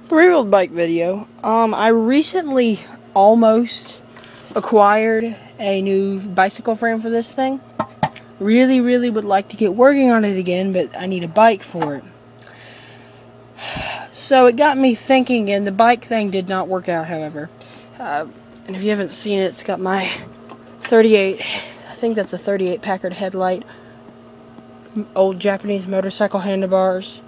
Three-wheeled bike video. I recently almost acquired a new bicycle frame for this thing. Really would like to get working on it again, but I need a bike for it. So it got me thinking, and the bike thing did not work out, however. And if you haven't seen it, it's got my 38, I think that's a 38 Packard headlight, old Japanese motorcycle handlebars.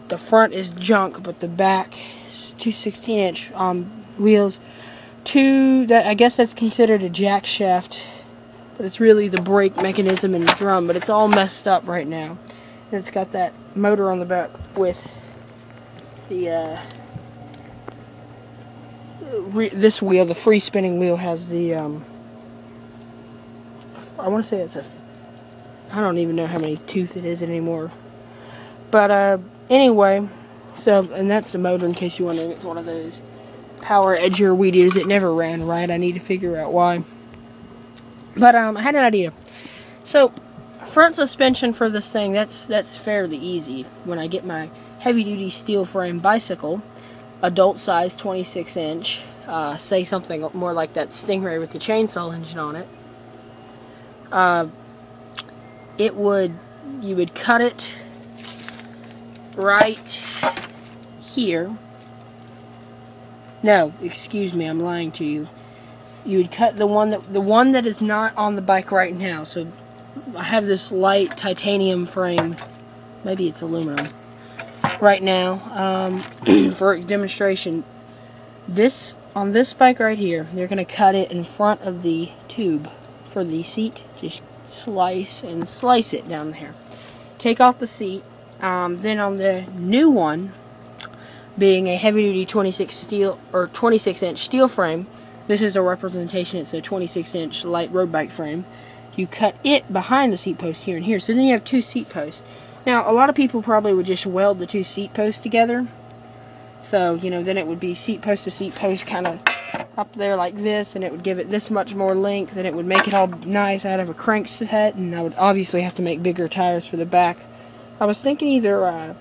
The front is junk, but the back is two 16-inch wheels. I guess that's considered a jack shaft, but it's really the brake mechanism and the drum, but it's all messed up right now. And it's got that motor on the back with the this wheel, the free spinning wheel, has the I want to say it's I don't even know how many tooth it is anymore. But anyway, so, and that's the motor, in case you're wondering. It's one of those power edger weed eaters. It never ran right. I need to figure out why. But I had an idea. So, front suspension for this thing, that's fairly easy. When I get my heavy-duty steel frame bicycle, adult size 26-inch, say something more like that Stingray with the chainsaw engine on it, you would cut it right here. No, excuse me, I'm lying to you. You would cut the one that is not on the bike right now. So I have this light titanium frame, maybe it's aluminum, right now, for demonstration. On this bike right here, they're going to cut it in front of the tube for the seat. Just slice it down there. Take off the seat. Then on the new one, being a heavy-duty 26-inch steel frame, this is a representation. It's a 26-inch light road bike frame. You cut it behind the seat post here and here. So then you have two seat posts. Now, a lot of people probably would just weld the two seat posts together. So, you know, then it would be seat post to seat post kind of up there like this, and it would give it this much more length, and it would make it all nice out of a crankset, and I would obviously have to make bigger tires for the back. I was thinking either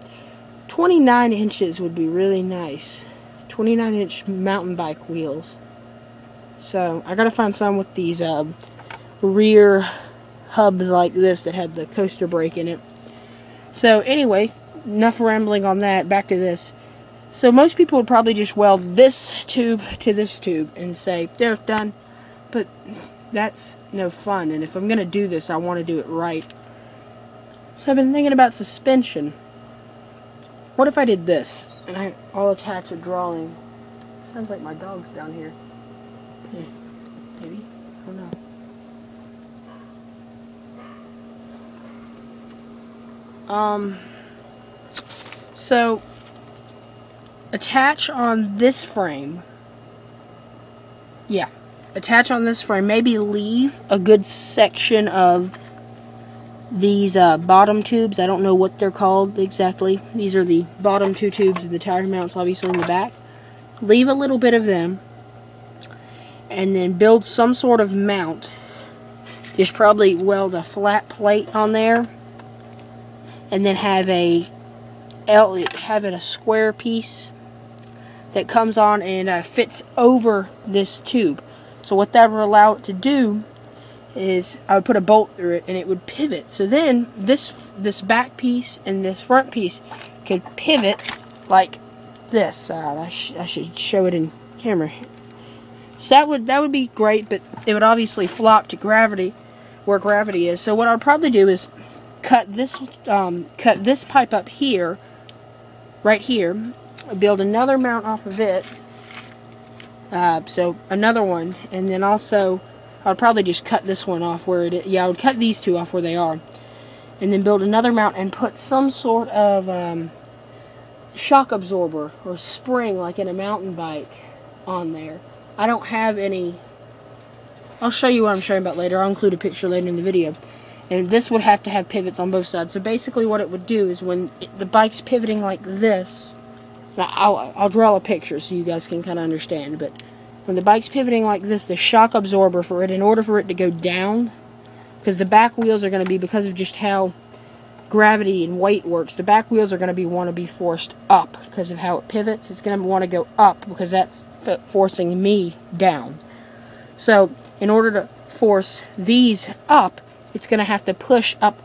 29 inches would be really nice. 29-inch mountain bike wheels. So, I gotta find some with these rear hubs like this that had the coaster brake in it. So, anyway, enough rambling on that. Back to this. So, most people would probably just weld this tube to this tube and say, they're done. But that's no fun. And if I'm gonna do this, I want to do it right. So I've been thinking about suspension. What if I did this, and I'll attach a drawing. Sounds like my dog's down here. Maybe? I don't know. So, attach on this frame. Yeah. Attach on this frame. Maybe leave a good section of these bottom tubes. I don't know what they're called exactly. These are the bottom two tubes of the tire mounts, obviously, in the back. Leave a little bit of them, and then build some sort of mount. Just probably weld a flat plate on there, and then have it a square piece that comes on and fits over this tube. So what that will allow it to do is I would put a bolt through it and it would pivot. So then this back piece and this front piece could pivot like this. I should show it in camera. So that would be great, but it would obviously flop to gravity, where gravity is. So what I'd probably do is cut this pipe up here, right here, build another mount off of it. So another one, and then also I'll probably just cut this one off where it is. Yeah, I would cut these two off where they are. And then build another mount and put some sort of shock absorber or spring like in a mountain bike on there. I don't have any. I'll show you what I'm showing about later. I'll include a picture later in the video. And this would have to have pivots on both sides. So basically what it would do is when the bike's pivoting like this, I'll draw a picture so you guys can kind of understand, but when the bike's pivoting like this, the shock absorber for it, in order for it to go down, because the back wheels are going to be, because of just how gravity and weight works. The back wheels are going to want to be forced up because of how it pivots. It's going to want to go up because that's forcing me down. So in order to force these up, it's going to have to push up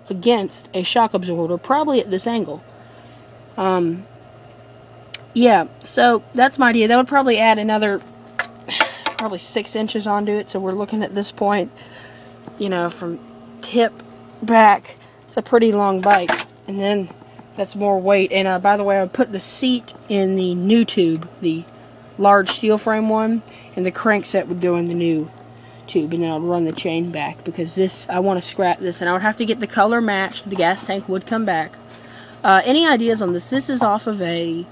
against a shock absorber, probably at this angle. Yeah, so that's my idea. That would probably add another, probably 6 inches onto it. So we're looking at this point, you know, from tip back. It's a pretty long bike, and then that's more weight. And by the way, I put the seat in the new tube, the large steel frame one, and the crankset would go in the new tube, and then I'll run the chain back because this, I want to scrap this, and I would have to get the color matched. The gas tank would come back. Any ideas on this? This is off of a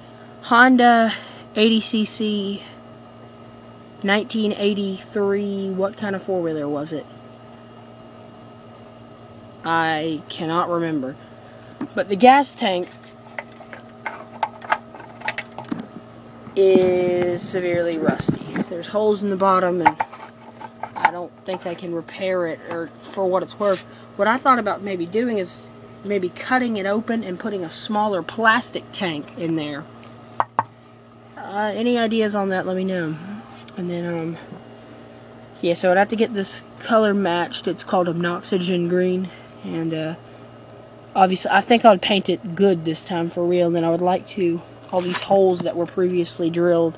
Honda 80cc 1983. What kind of four-wheeler was it? I cannot remember. But the gas tank is severely rusty. There's holes in the bottom, and I don't think I can repair it, or for what it's worth. What I thought about maybe doing is maybe cutting it open and putting a smaller plastic tank in there. Any ideas on that, let me know. And then, yeah, so I'd have to get this color matched. It's called Obnoxygen Green. And, obviously, I think I would paint it good this time for real. And then I would like to, all these holes that were previously drilled,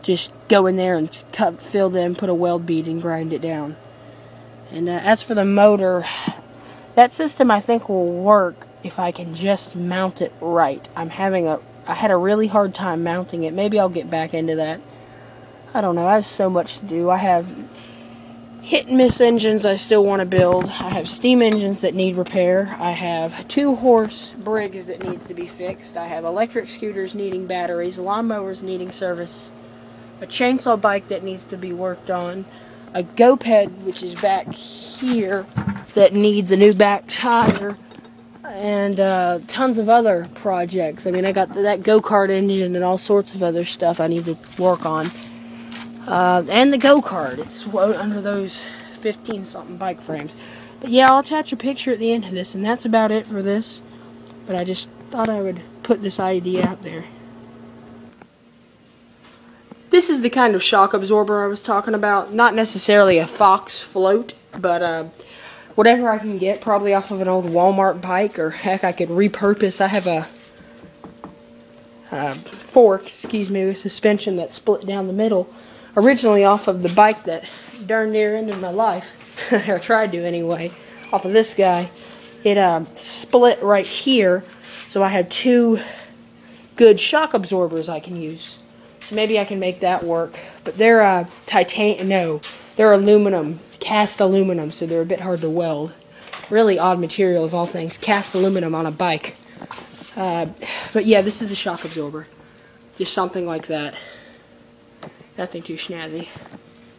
just go in there and fill them, put a weld bead, and grind it down. And as for the motor, that system I think will work if I can just mount it right. I had a really hard time mounting it. Maybe I'll get back into that. I don't know. I have so much to do. I have hit and miss engines I still want to build. I have steam engines that need repair. I have 2-horse Briggs that needs to be fixed. I have electric scooters needing batteries, lawnmowers needing service, a chainsaw bike that needs to be worked on, a GoPed, which is back here, that needs a new back tire, and tons of other projects. I mean, I got that go-kart engine and all sorts of other stuff I need to work on. And the go-kart, it's under those 15-something bike frames. But yeah, I'll attach a picture at the end of this, and that's about it for this. But I just thought I would put this idea out there. This is the kind of shock absorber I was talking about. Not necessarily a Fox float, but whatever I can get, probably off of an old Walmart bike, or heck, I could repurpose. I have a fork, with suspension that's split down the middle, originally off of the bike that darn near ended my life, or tried to anyway, off of this guy. It split right here, so I had 2 good shock absorbers I can use. So maybe I can make that work. But they're they're aluminum, cast aluminum, so they're a bit hard to weld. Really odd material of all things, cast aluminum on a bike. But yeah, this is a shock absorber. Just something like that. Nothing too snazzy.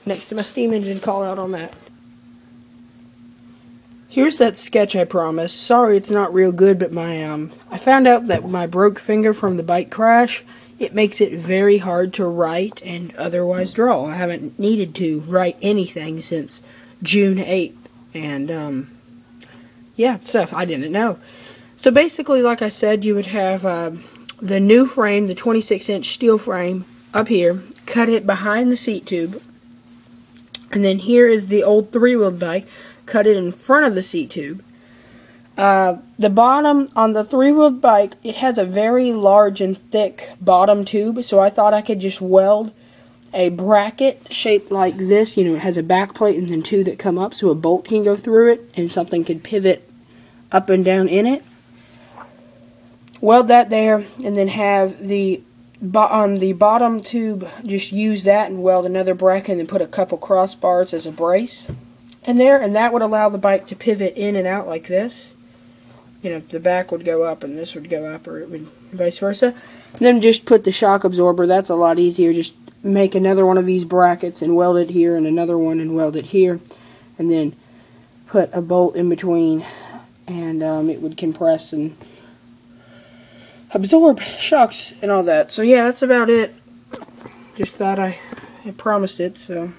Next to my steam engine, call out on that. Here's that sketch I promised. Sorry it's not real good, but I found out that my broke finger from the bike crash, it makes it very hard to write and otherwise draw. I haven't needed to write anything since June 8th. And, yeah, stuff I didn't know. So basically, like I said, you would have the new frame, the 26-inch steel frame, up here. Cut it behind the seat tube. And then here is the old 3-wheeled bike. Cut it in front of the seat tube. The bottom on the 3-wheeled bike, it has a very large and thick bottom tube, so I thought I could just weld a bracket shaped like this. You know, it has a back plate and then 2 that come up, so a bolt can go through it and something could pivot up and down in it. Weld that there, and then have the bottom tube, just use that and weld another bracket and then put a couple crossbars as a brace in there, and that would allow the bike to pivot in and out like this. You know, the back would go up and this would go up, or it would vice versa. And then just put the shock absorber. That's a lot easier. Just make another one of these brackets and weld it here, and another one and weld it here, and then put a bolt in between, and it would compress and absorb shocks and all that. So yeah, that's about it. Just thought I promised it, so